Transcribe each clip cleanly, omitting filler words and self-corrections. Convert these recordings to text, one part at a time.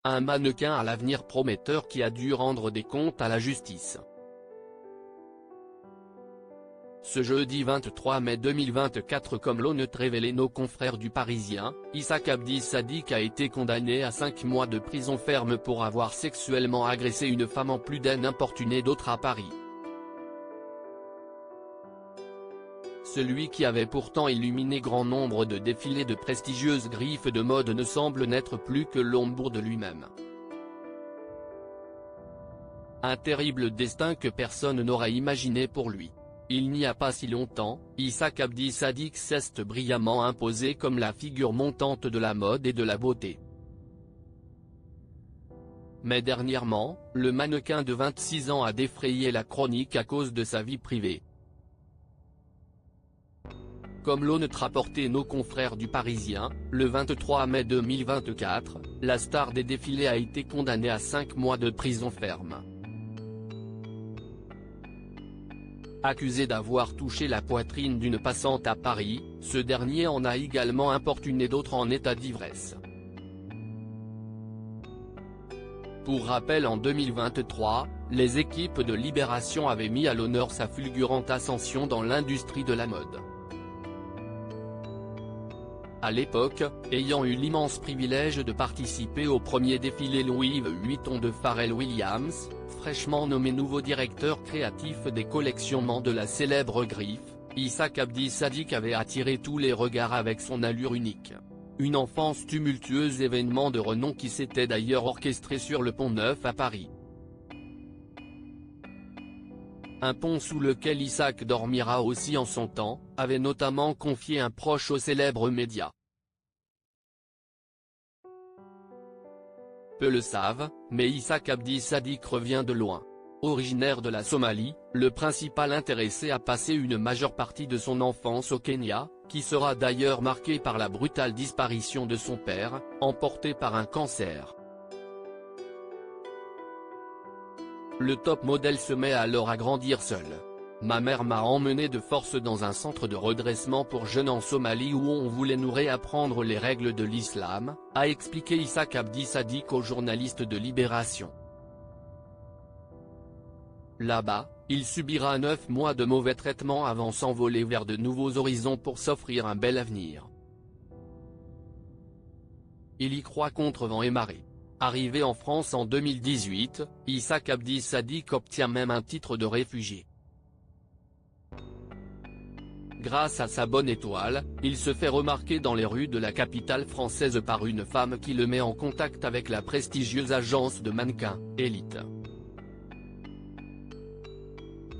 Un mannequin à l'avenir prometteur qui a dû rendre des comptes à la justice. Ce jeudi 23 mai 2024, comme l'ont révélé nos confrères du Parisien, Issaq Abdi Sadiq a été condamné à 5 mois de prison ferme pour avoir sexuellement agressé une femme en plus d'un importuné d'autres à Paris. Celui qui avait pourtant illuminé grand nombre de défilés de prestigieuses griffes de mode ne semble n'être plus que l'ombre de lui-même. Un terrible destin que personne n'aurait imaginé pour lui. Il n'y a pas si longtemps, Issaq Abdi Sadiq s'est brillamment imposé comme la figure montante de la mode et de la beauté. Mais dernièrement, le mannequin de 26 ans a défrayé la chronique à cause de sa vie privée. Comme l'ont rapporté nos confrères du Parisien, le 23 mai 2024, la star des défilés a été condamnée à 5 mois de prison ferme. Accusé d'avoir touché la poitrine d'une passante à Paris, ce dernier en a également importuné d'autres en état d'ivresse. Pour rappel, en 2023, les équipes de Libération avaient mis à l'honneur sa fulgurante ascension dans l'industrie de la mode. À l'époque, ayant eu l'immense privilège de participer au premier défilé Louis Vuitton de Pharrell Williams, fraîchement nommé nouveau directeur créatif des collections de la célèbre griffe, Issaq Abdi Sadiq avait attiré tous les regards avec son allure unique. Une enfance tumultueuse, événement de renom qui s'était d'ailleurs orchestré sur le Pont Neuf à Paris. Un pont sous lequel Issaq dormira aussi en son temps, avait notamment confié un proche au célèbre média. Peu le savent, mais Issaq Abdi Sadiq revient de loin. Originaire de la Somalie, le principal intéressé a passé une majeure partie de son enfance au Kenya, qui sera d'ailleurs marqué par la brutale disparition de son père, emporté par un cancer. Le top modèle se met alors à grandir seul. Ma mère m'a emmené de force dans un centre de redressement pour jeunes en Somalie où on voulait nous réapprendre les règles de l'islam, a expliqué Issaq Abdi Sadiq au journaliste de Libération. Là-bas, il subira 9 mois de mauvais traitements avant s'envoler vers de nouveaux horizons pour s'offrir un bel avenir. Il y croit contre vent et marée. Arrivé en France en 2018, Issaq Abdi Sadiq obtient même un titre de réfugié. Grâce à sa bonne étoile, il se fait remarquer dans les rues de la capitale française par une femme qui le met en contact avec la prestigieuse agence de mannequins, Elite.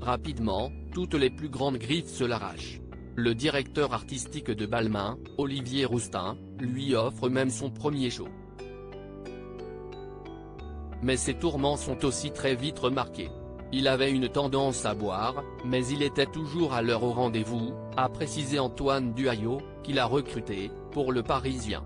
Rapidement, toutes les plus grandes griffes se l'arrachent. Le directeur artistique de Balmain, Olivier Roustin, lui offre même son premier show. Mais ses tourments sont aussi très vite remarqués. Il avait une tendance à boire, mais il était toujours à l'heure au rendez-vous, a précisé Antoine Duhaillot, qui l'a recruté, pour Le Parisien.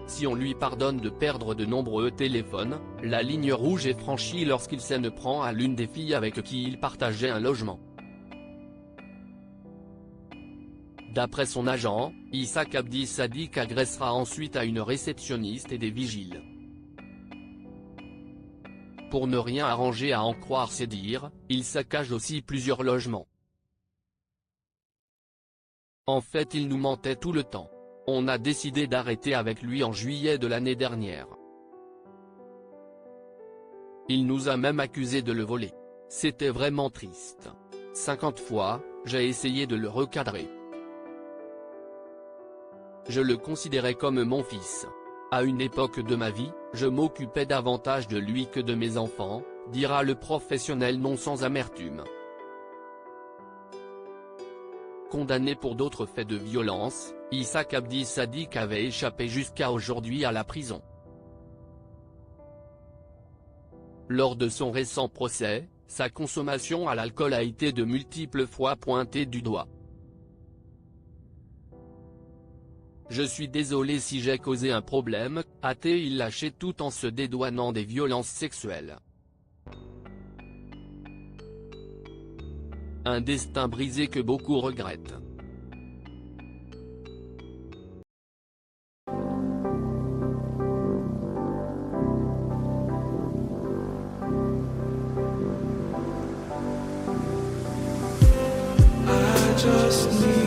Si on lui pardonne de perdre de nombreux téléphones, la ligne rouge est franchie lorsqu'il s'en prend à l'une des filles avec qui il partageait un logement. D'après son agent, Issaq Abdi Sadiq agressera ensuite à une réceptionniste et des vigiles. Pour ne rien arranger à en croire ses dires, il saccage aussi plusieurs logements. En fait, il nous mentait tout le temps. On a décidé d'arrêter avec lui en juillet de l'année dernière. Il nous a même accusé de le voler. C'était vraiment triste. 50 fois, j'ai essayé de le recadrer. Je le considérais comme mon fils. À une époque de ma vie, je m'occupais davantage de lui que de mes enfants, dira le professionnel non sans amertume. Condamné pour d'autres faits de violence, Issaq Abdi Sadiq avait échappé jusqu'à aujourd'hui à la prison. Lors de son récent procès, sa consommation à l'alcool a été de multiples fois pointée du doigt. Je suis désolé si j'ai causé un problème, a-t-il lâché tout en se dédouanant des violences sexuelles. Un destin brisé que beaucoup regrettent. just need